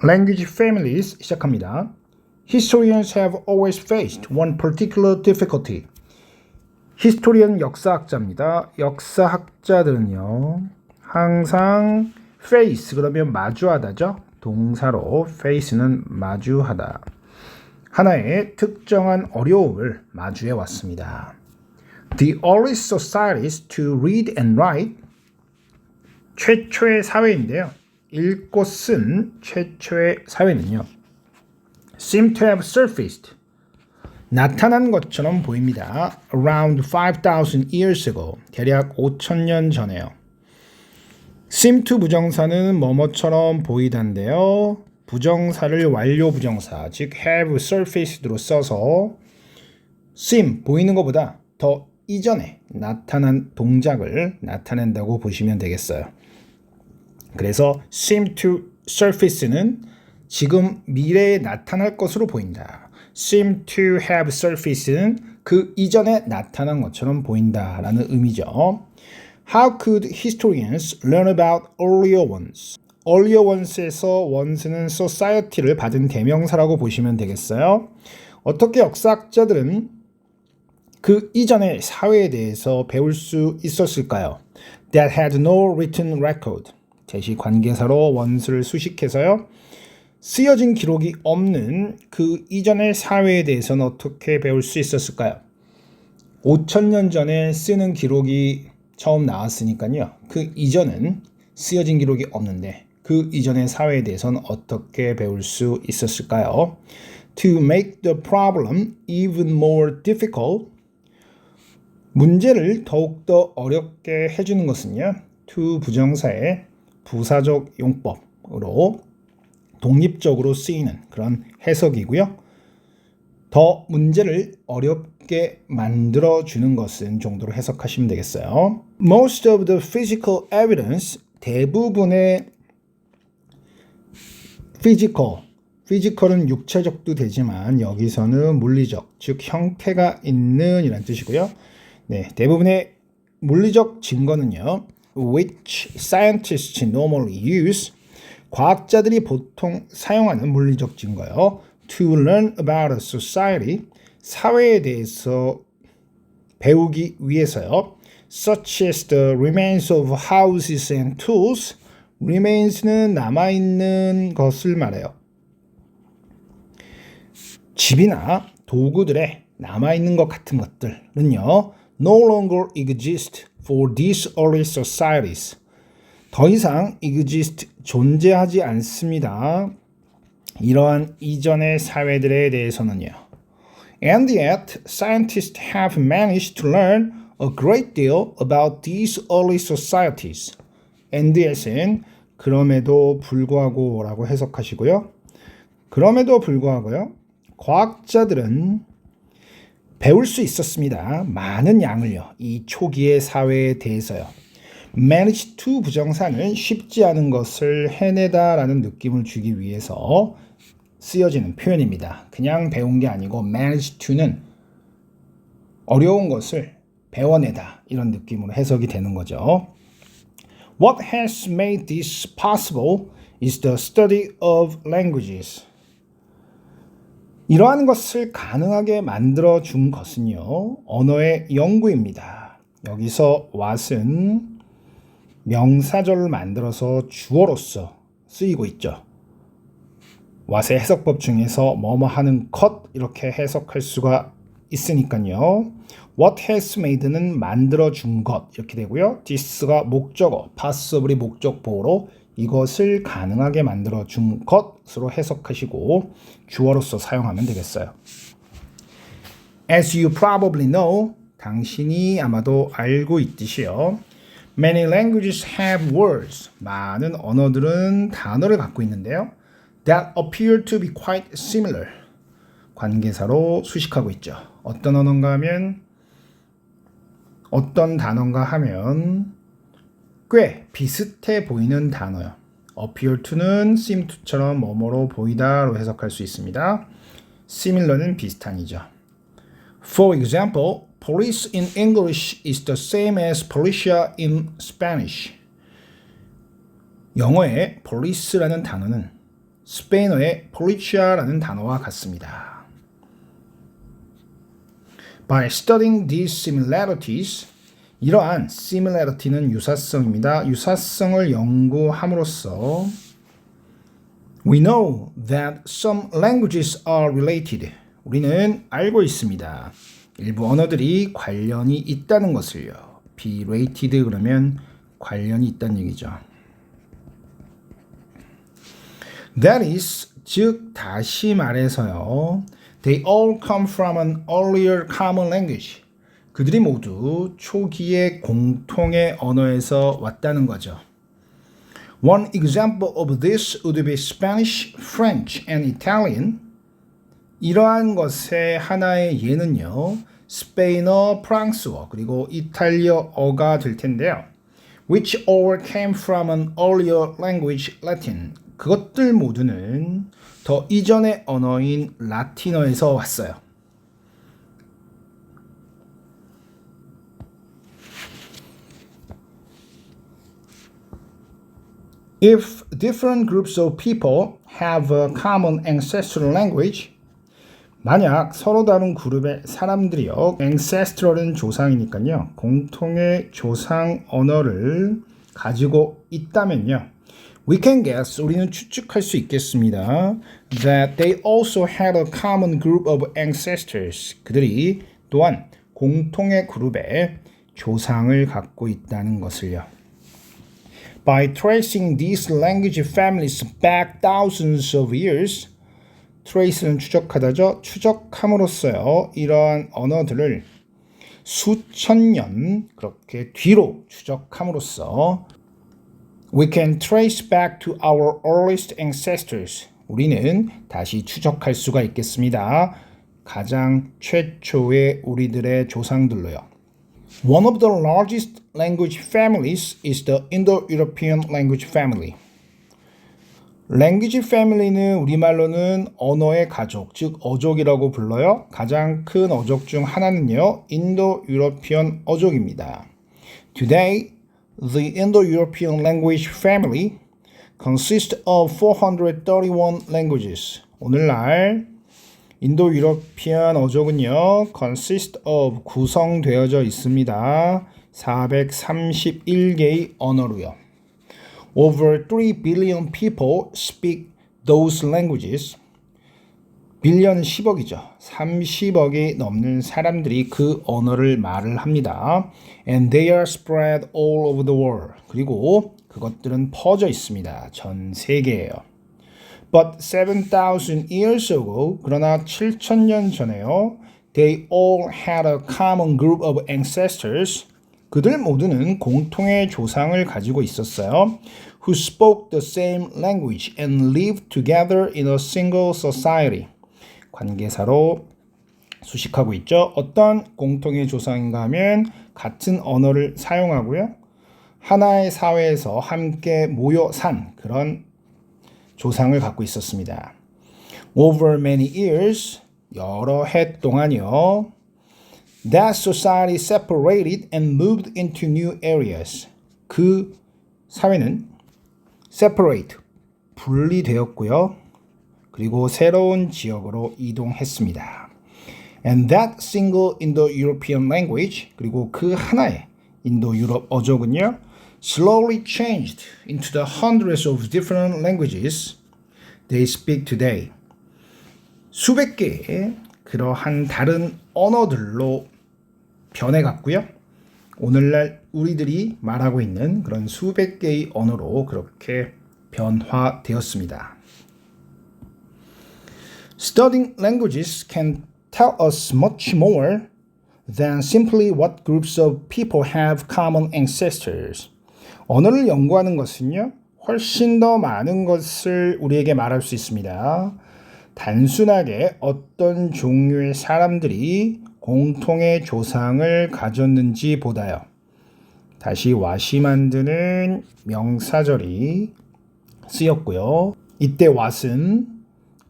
Language families 시작합니다. Historians have always faced one particular difficulty. 히스토리언 역사학자입니다. 역사학자들은요. 항상 face 그러면 마주하다죠. 동사로 face는 마주하다. 하나의 특정한 어려움을 마주해 왔습니다. The earliest societies to read and write 최초의 사회인데요. 읽고 쓴 최초의 사회는요. seem to have surfaced 나타난 것처럼 보입니다. Around 5,000 years ago 대략 5,000년 전에요. seem to 부정사는 뭐뭐처럼 보이단데요. 부정사를 완료 부정사 즉 have surfaced로 써서 seem 보이는 것보다 더 이전에 나타난 동작을 나타낸다고 보시면 되겠어요. 그래서 seem to surface는 지금 미래에 나타날 것으로 보인다. seem to have surface는 그 이전에 나타난 것처럼 보인다라는 의미죠. How could historians learn about earlier ones? earlier ones에서 ones는 society를 받은 대명사라고 보시면 되겠어요. 어떻게 역사학자들은 그 이전의 사회에 대해서 배울 수 있었을까요? That had no written record. 제시 관계사로 ones를 수식해서요. 쓰여진 기록이 없는 그 이전의 사회에 대해서는 어떻게 배울 수 있었을까요? 5,000년 전에 쓰는 기록이 처음 나왔으니까요. 그 이전은 쓰여진 기록이 없는데 그 이전의 사회에 대해서는 어떻게 배울 수 있었을까요? To make the problem even more difficult 문제를 더욱더 어렵게 해주는 것은요. to 부정사의 부사적 용법으로 독립적으로 쓰이는 그런 해석이고요. 더 문제를 어렵게 만들어주는 것은 정도로 해석하시면 되겠어요. Most of the physical evidence 대부분의 physical은 육체적도 되지만 여기서는 물리적, 즉 형태가 있는 이란 뜻이고요. 네, 대부분의 물리적 증거는요. which scientists normally use 과학자들이 보통 사용하는 물리적 증거요. to learn about a society 사회에 대해서 배우기 위해서요. such as the remains of houses and tools remains는 남아있는 것을 말해요. 집이나 도구들의 남아있는 것 같은 것들은요. no longer exist for these early societies. 더 이상 exist 존재하지 않습니다. 이러한 이전의 사회들에 대해서는요. And yet, scientists have managed to learn a great deal about these early societies. And yet은 그럼에도 불구하고 라고 해석하시고요. 그럼에도 불구하고요. 과학자들은 배울 수 있었습니다. 많은 양을요. 이 초기의 사회에 대해서요. manage to 부정사는 쉽지 않은 것을 해내다라는 느낌을 주기 위해서 쓰여지는 표현입니다. 그냥 배운 게 아니고 manage to는 어려운 것을 배워내다 이런 느낌으로 해석이 되는 거죠. What has made this possible is the study of languages. 이러한 것을 가능하게 만들어준 것은요. 언어의 연구입니다. 여기서 what은 명사절을 만들어서 주어로서 쓰이고 있죠. what의 해석법 중에서 뭐뭐 하는 것 이렇게 해석할 수가 있으니까요. what has made는 만들어준 것 이렇게 되고요. this가 목적어, possibly 목적 보호로 이것을 가능하게 만들어준 것으로 해석하시고 주어로서 사용하면 되겠어요. As you probably know, 당신이 아마도 알고 있듯이요. Many languages have words. 많은 언어들은 단어를 갖고 있는데요. That appear to be quite similar. 관계사로 수식하고 있죠. 어떤 언어인가 하면 어떤 단어인가 하면 꽤 비슷해 보이는 단어요. appear to는 seem to처럼 뭐뭐로 보이다로 해석할 수 있습니다. similar는 비슷한이죠. For example, police in English is the same as policia in Spanish. 영어의 police라는 단어는 스페인어의 policia라는 단어와 같습니다. By studying these similarities, 이러한 similarity는 유사성입니다. 유사성을 연구함으로써 we know that some languages are related. 우리는 알고 있습니다. 일부 언어들이 관련이 있다는 것을요. be related 그러면 관련이 있다는 얘기죠. That is, 즉 다시 말해서요. They all come from an earlier common language. 그들이 모두 초기의 공통의 언어에서 왔다는 거죠. One example of this would be Spanish, French, and Italian. 이러한 것의 하나의 예는요. 스페인어, 프랑스어, 그리고 이탈리아어가 될 텐데요. Which all came from an earlier language, Latin. 그것들 모두는 더 이전의 언어인 라틴어에서 왔어요. If different groups of people have a common ancestral language, 만약 서로 다른 그룹의 사람들이요, ancestral은 조상이니까요, 공통의 조상 언어를 가지고 있다면요, we can guess, 우리는 추측할 수 있겠습니다, that they also had a common group of ancestors. 그들이 또한 공통의 그룹의 조상을 갖고 있다는 것을요. By tracing these language families back thousands of years, trace는 추적하다죠. 추적함으로써요. 이러한 언어들을 수천 년 그렇게 뒤로 추적함으로써 we can trace back to our earliest ancestors. 우리는 다시 추적할 수가 있겠습니다. 가장 최초의 우리들의 조상들로요. One of the largest language families is the Indo-European language family. language family는 우리말로는 언어의 가족, 즉 어족이라고 불러요. 가장 큰 어족 중 하나는요, 인도-유러피언 어족입니다. Today, the Indo-European language family consists of 431 languages. 오늘날 인도 유러피안 어족은요, consist of 구성되어져 있습니다. 431개의 언어로요. Over 3 billion people speak those languages. 빌리언은 10억이죠. 30억이 넘는 사람들이 그 언어를 말을 합니다. And they are spread all over the world. 그리고 그것들은 퍼져 있습니다. 전 세계에요. But 7,000 years ago, 그러나 7,000년 전에요, they all had a common group of ancestors. 그들 모두는 공통의 조상을 가지고 있었어요. Who spoke the same language and lived together in a single society. 관계사로 수식하고 있죠. 어떤 공통의 조상인가 하면 같은 언어를 사용하고요. 하나의 사회에서 함께 모여 산 그런 조상을 갖고 있었습니다. Over many years, 여러 해 동안이요. That society separated and moved into new areas. 그 사회는 separate, 분리되었고요. 그리고 새로운 지역으로 이동했습니다. And that single Indo-European language, 그리고 그 하나의 인도-유럽 어족은요, slowly changed into the hundreds of different languages they speak today. 수백 개의 그러한 다른 언어들로 변해갔고요. 오늘날 우리들이 말하고 있는 그런 수백 개의 언어로 그렇게 변화되었습니다. Studying languages can tell us much more than simply what groups of people have common ancestors. 언어를 연구하는 것은요, 훨씬 더 많은 것을 우리에게 말할 수 있습니다. 단순하게 어떤 종류의 사람들이 공통의 조상을 가졌는지 보다요. 다시 what이 만드는 명사절이 쓰였고요. 이때 what은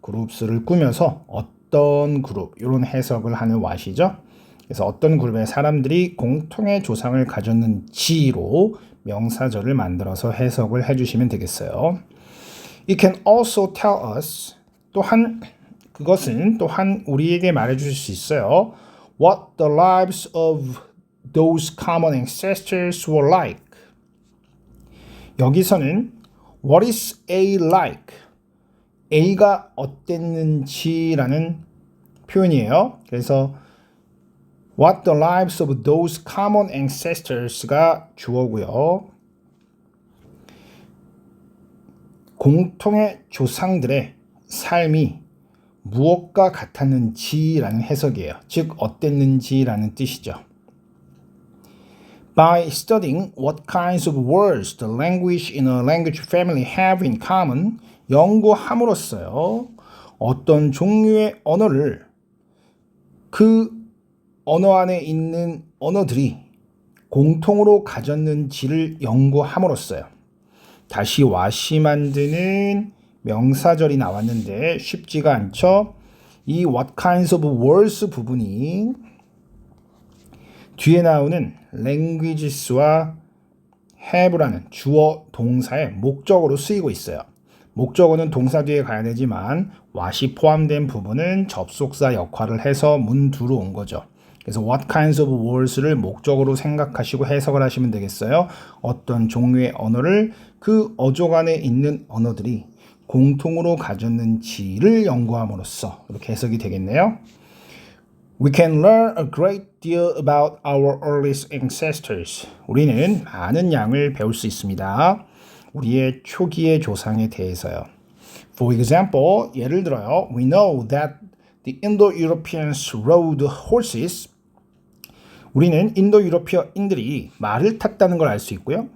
그룹수를 꾸며서 어떤 그룹, 이런 해석을 하는 what이죠. 그래서 어떤 그룹의 사람들이 공통의 조상을 가졌는지로 명사절을 만들어서 해석을 해주시면 되겠어요. It can also tell us 그것은 또한 우리에게 말해줄 수 있어요. What the lives of those common ancestors were like. 여기서는 What is A like? A가 어땠는지라는 표현이에요. 그래서 What the lives of those common ancestors가 주어고요. 공통의 조상들의 삶이 무엇과 같았는지라는 해석이에요. 즉 어땠는지라는 뜻이죠. By studying what kinds of words the language in a language family have in common, 연구함으로써요. 어떤 종류의 언어를 그 언어 안에 있는 언어들이 공통으로 가졌는지를 연구함으로써요. 다시 와시 만드는 명사절이 나왔는데 쉽지가 않죠. 이 what kinds of words 부분이 뒤에 나오는 languages와 have라는 주어 동사의 목적어로 쓰이고 있어요. 목적어는 동사 뒤에 가야 되지만 what이 포함된 부분은 접속사 역할을 해서 문두로 온 거죠. 그래서 what kinds of words를 목적어로 생각하시고 해석을 하시면 되겠어요. 어떤 종류의 언어를 그 어족 안에 있는 언어들이 공통으로 가졌는지를 연구함으로써 이렇게 해석이 되겠네요. We can learn a great deal about our earliest ancestors. 우리는 많은 양을 배울 수 있습니다. 우리의 초기의 조상에 대해서요. For example, 예를 들어요. We know that the Indo-Europeans rode horses. 우리는 인도 유로피어인들이 말을 탔다는 걸 알 수 있고요.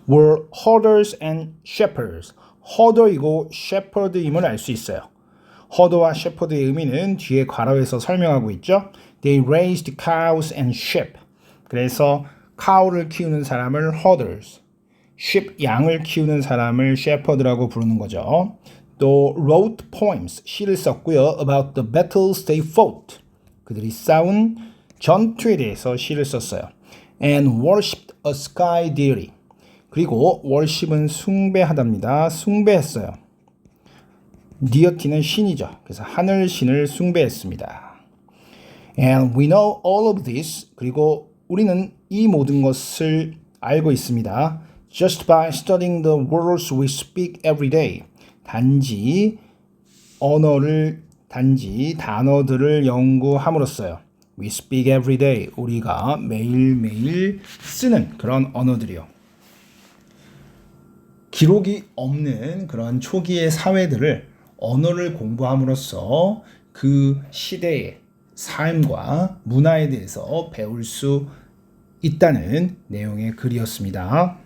Were herders and shepherds. 허더이고 shepherd임을 알 수 있어요. 허더와 shepherd의 의미는 뒤에 괄호에서 설명하고 있죠. They raised cows and sheep. 그래서 cow를 키우는 사람을 herders, sheep 양을 키우는 사람을 shepherd라고 부르는 거죠. 또 wrote poems, 시를 썼고요. About the battles they fought. 그들이 싸운 전투에 대해서 시를 썼어요. And worshipped a sky deity. 그리고 worship은 숭배하답니다. 숭배했어요. deity는 신이죠. 그래서 하늘 신을 숭배했습니다. And we know all of this. 그리고 우리는 이 모든 것을 알고 있습니다. Just by studying the words we speak every day. 단지 단어들을 연구함으로써요. We speak every day. 우리가 매일매일 쓰는 그런 언어들이요. 기록이 없는 그런 초기의 사회들을 언어를 공부함으로써 그 시대의 삶과 문화에 대해서 배울 수 있다는 내용의 글이었습니다.